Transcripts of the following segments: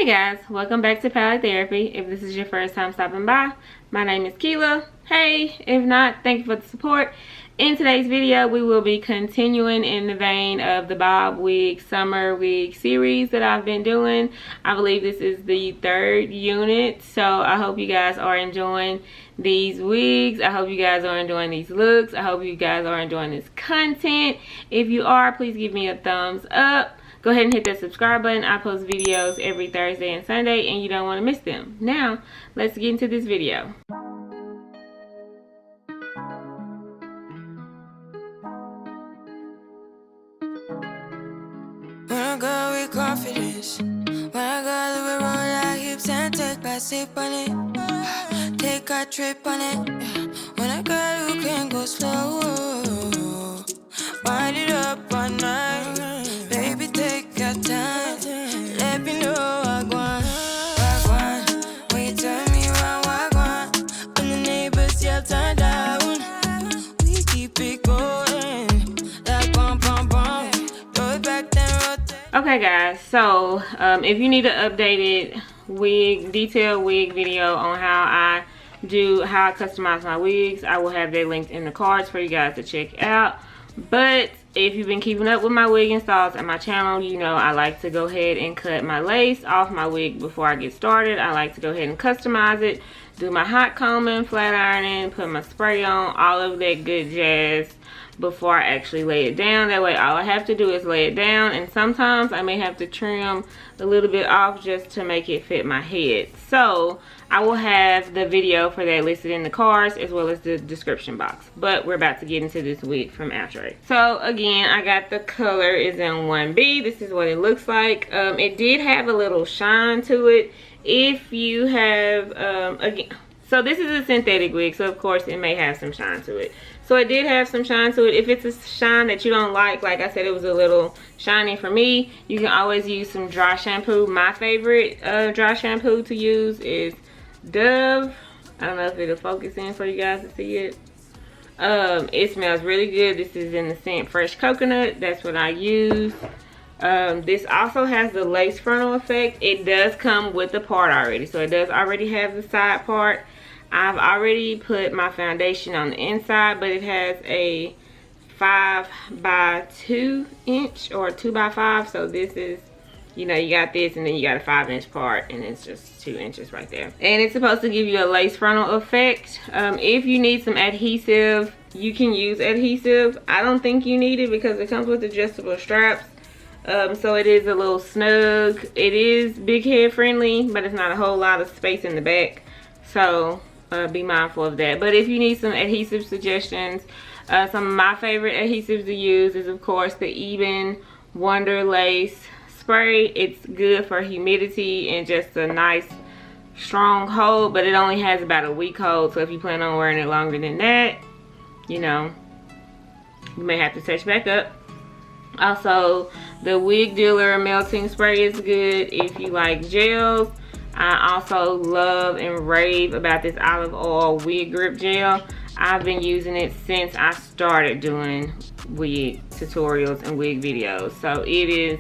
Hey guys, welcome back to Palette Therapy. If this is your first time stopping by, my name is Keela. Hey, if not, thank you for the support. In today's video, we will be continuing in the vein of the Bob Wig Summer Wig series that I've been doing. I believe this is the third unit, so I hope you guys are enjoying these wigs. I hope you guys are enjoying these looks. I hope you guys are enjoying this content. If you are, please give me a thumbs up. Go ahead and hit that subscribe button. I post videos every Thursday and Sunday, and you don't want to miss them. Now, let's get into this video. When I go with confidence, when I go to roll our hips and take a sip on it, take a trip on it. When I go, you can go slow, wind it up all night, baby, take your time, let me know what I want. When you turn me around, what I want. When the neighbors yell turn down, we keep it going, like bum bum bum. Throw it back then, rotate. Okay guys, so if you need an updated detailed wig video on how I customize my wigs, I will have that linked in the cards for you guys to check out. But if you've been keeping up with my wig installs on my channel, you know I like to go ahead and cut my lace off my wig before I get started. I like to go ahead and customize it, do my hot combing, flat ironing, put my spray on, all of that good jazz before I actually lay it down. That way all I have to do is lay it down, and sometimes I may have to trim a little bit off just to make it fit my head. So I will have the video for that listed in the cards as well as the description box. But we're about to get into this wig from Outre. So again, I got the color is in 1B. This is what it looks like. It did have a little shine to it. If you have again, so this is a synthetic wig, so of course it may have some shine to it. So it did have some shine to it. If it's a shine that you don't like I said, it was a little shiny for me, you can always use some dry shampoo. My favorite dry shampoo to use is Dove. I don't know if it'll focus in for you guys to see it. It smells really good. This is in the scent Fresh Coconut. That's what I use. This also has the lace frontal effect. It does come with the part already, so it does already have the side part. I've already put my foundation on the inside, but it has a 5 by 2 inch or 2 by 5. So this is, you know, you got this and then you got a 5-inch part, and it's just 2 inches right there. And it's supposed to give you a lace frontal effect. If you need some adhesive, you can use adhesive. I don't think you need it because it comes with adjustable straps. So it is a little snug. It is big head friendly, but it's not a whole lot of space in the back. So be mindful of that. But if you need some adhesive suggestions, some of my favorite adhesives to use is of course the Eben Wonder Lace spray. It's good for humidity and just a nice strong hold, but it only has about a week hold. So if you plan on wearing it longer than that, you know, you may have to touch back up. Also, the Wig Dealer melting spray is good if you like gels. I also love and rave about this olive oil wig grip gel. I've been using it since I started doing wig tutorials and wig videos. So it is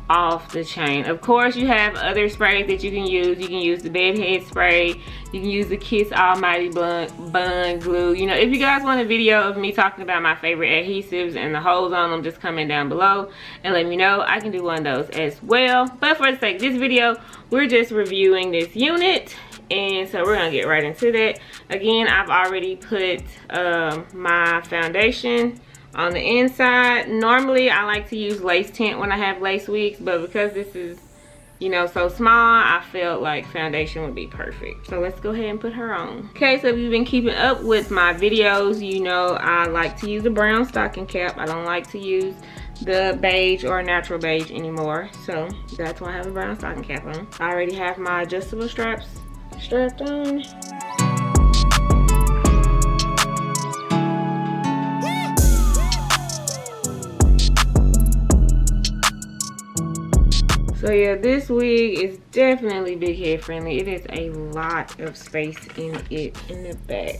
off the chain. Of course, you have other sprays that you can use. You can use the bedhead spray. You can use the Kiss Almighty Bun glue. You know, if you guys want a video of me talking about my favorite adhesives and the holes on them, just comment down below and let me know. I can do one of those as well. But for the sake of this video, we're just reviewing this unit, and so we're gonna get right into that. Again, I've already put my foundation on the inside. Normally I like to use lace tint when I have lace wigs, but because this is, you know, so small, I felt like foundation would be perfect. So let's go ahead and put her on. Okay, so if you've been keeping up with my videos, you know I like to use a brown stocking cap. I don't like to use the beige or natural beige anymore, so that's why I have a brown stocking cap on. I already have my adjustable straps strapped on. So yeah, this wig is definitely big head friendly. It is a lot of space in it in the back.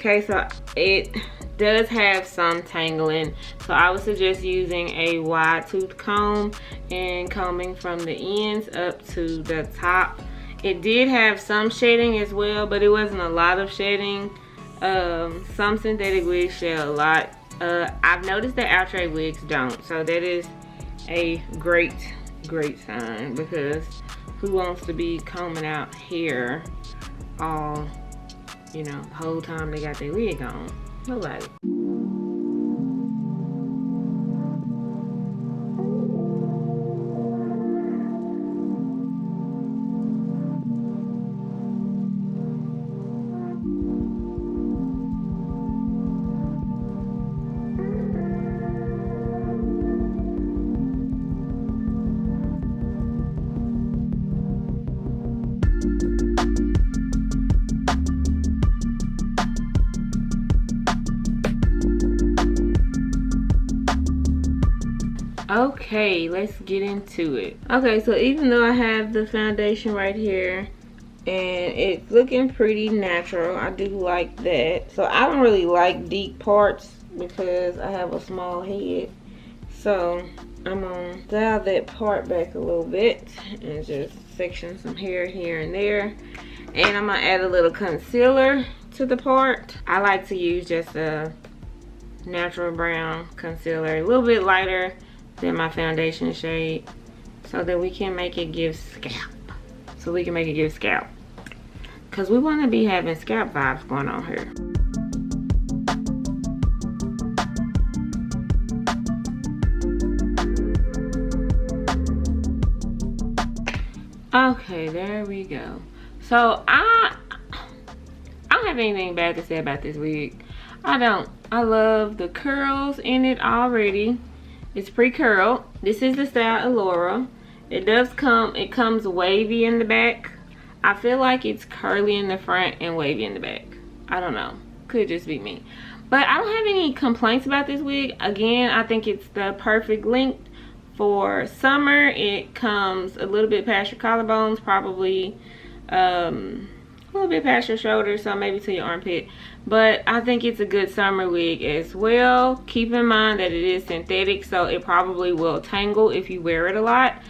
Okay, so it does have some tangling, so I would suggest using a wide tooth comb and combing from the ends up to the top. It did have some shedding as well, but it wasn't a lot of shedding. Some synthetic wigs shed a lot. I've noticed that Outre wigs don't, so that is a great sign, because who wants to be combing out hair all, you know, the whole time they got their wig on? Nobody. Okay, let's get into it. Okay, so even though I have the foundation right here and it's looking pretty natural, I do like that. So I don't really like deep parts because I have a small head. So I'm gonna dial that part back a little bit and just section some hair here and there. And I'm gonna add a little concealer to the part. I like to use just a natural brown concealer, a little bit lighter than my foundation shade, so that we can make it give scalp. Because we want to be having scalp vibes going on here. Okay, there we go. So I don't have anything bad to say about this wig. I don't. I love the curls in it already. It's pre-curled. This is the style Elora. It comes wavy in the back. I feel like it's curly in the front and wavy in the back. I don't know. Could just be me. But I don't have any complaints about this wig. Again, I think it's the perfect length for summer. It comes a little bit past your collarbones, probably a little bit past your shoulders, so maybe to your armpit. But I think it's a good summer wig as well. Keep in mind that it is synthetic, so it probably will tangle if you wear it a lot.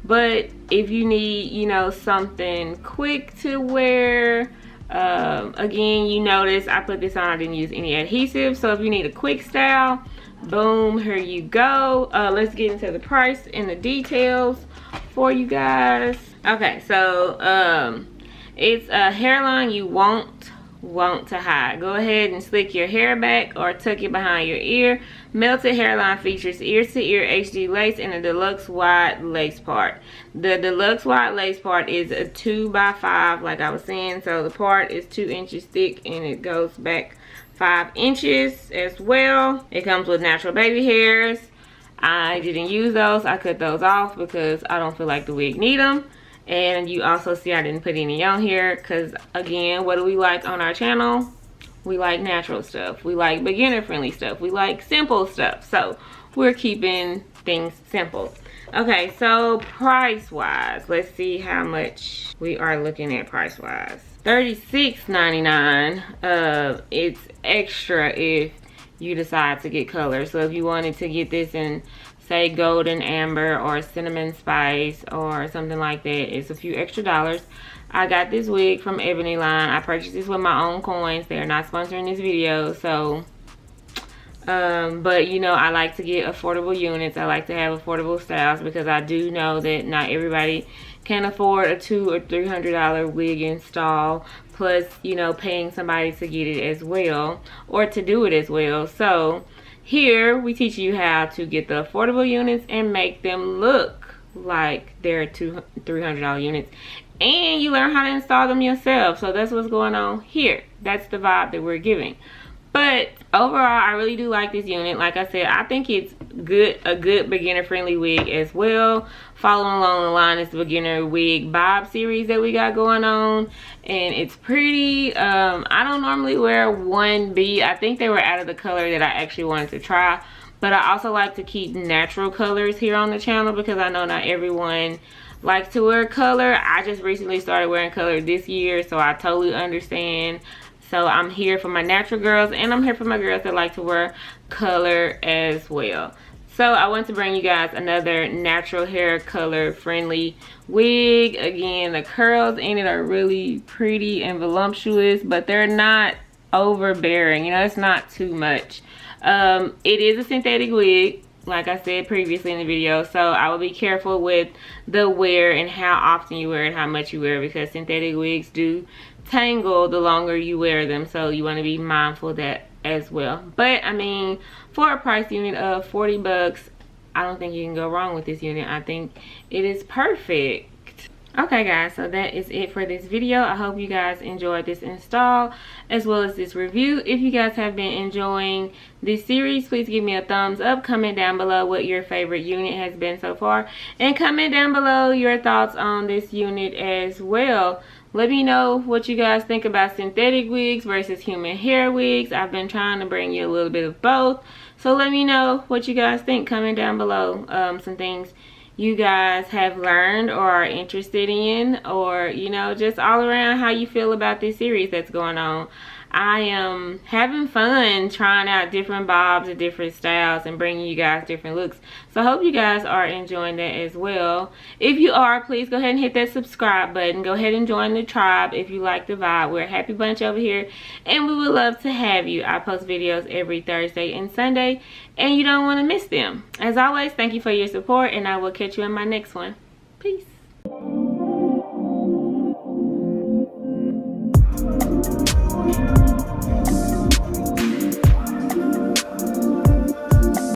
But if you need, you know, something quick to wear, again, you notice I put this on, I didn't use any adhesive. So if you need a quick style, boom, here you go. Let's get into the price and the details for you guys. Okay, so it's a hairline you won't want to hide. Go ahead and slick your hair back or tuck it behind your ear. Melted hairline features ear-to-ear HD lace and a deluxe wide lace part. The deluxe wide lace part is a 2x5, like I was saying, so the part is 2 inches thick and it goes back 5 inches as well. It comes with natural baby hairs. I didn't use those. I cut those off because I don't feel like the wig need them. And you also see I didn't put any on here because, again, what do we like on our channel? We like natural stuff. We like beginner friendly stuff. We like simple stuff. So we're keeping things simple. Okay, so price wise, let's see how much we are looking at price wise. $36.99. It's extra if you decide to get color. So if you wanted to get this in, say, golden amber or cinnamon spice or something like that, it's a few extra dollars. I got this wig from Ebony Line. I purchased this with my own coins. They are not sponsoring this video, so but you know, I like to get affordable units. I like to have affordable styles because I do know that not everybody can afford a $200 or $300 wig install, plus, you know, paying somebody to get it as well or to do it as well. So here we teach you how to get the affordable units and make them look like they're $200-300 units, and you learn how to install them yourself. So that's what's going on here. That's the vibe that we're giving. But overall, I really do like this unit. Like I said, I think it's a good beginner friendly wig as well. Following along the line is the beginner wig bob series that we got going on, and it's pretty. I don't normally wear 1B. I think they were out of the color that I actually wanted to try, but I also like to keep natural colors here on the channel because I know not everyone likes to wear color. I just recently started wearing color this year, so I totally understand. So I'm here for my natural girls, and I'm here for my girls that like to wear color as well. So I want to bring you guys another natural hair color friendly wig. Again, the curls in it are really pretty and voluptuous, but they're not overbearing. You know, it's not too much. It is a synthetic wig, like I said previously in the video, so I will be careful with the wear and how often you wear it, how much you wear, because synthetic wigs do tangle the longer you wear them, so you want to be mindful of that as well. But I mean, for a price unit of 40 bucks, I don't think you can go wrong with this unit. I think it is perfect. Okay guys, so that is it for this video. I hope you guys enjoyed this install as well as this review. If you guys have been enjoying this series, please give me a thumbs up. Comment down below what your favorite unit has been so far, and comment down below your thoughts on this unit as well. Let me know what you guys think about synthetic wigs versus human hair wigs. I've been trying to bring you a little bit of both, so let me know what you guys think. Comment down below some things you guys have learned or are interested in, or you know, just all around how you feel about this series that's going on. I am having fun trying out different bobs and different styles and bringing you guys different looks, so I hope you guys are enjoying that as well. If you are, please go ahead and hit that subscribe button. Go ahead and join the tribe if you like the vibe. We're a happy bunch over here, and we would love to have you. I post videos every Thursday and Sunday, and you don't want to miss them. As always, thank you for your support, and I will catch you in my next one. Peace.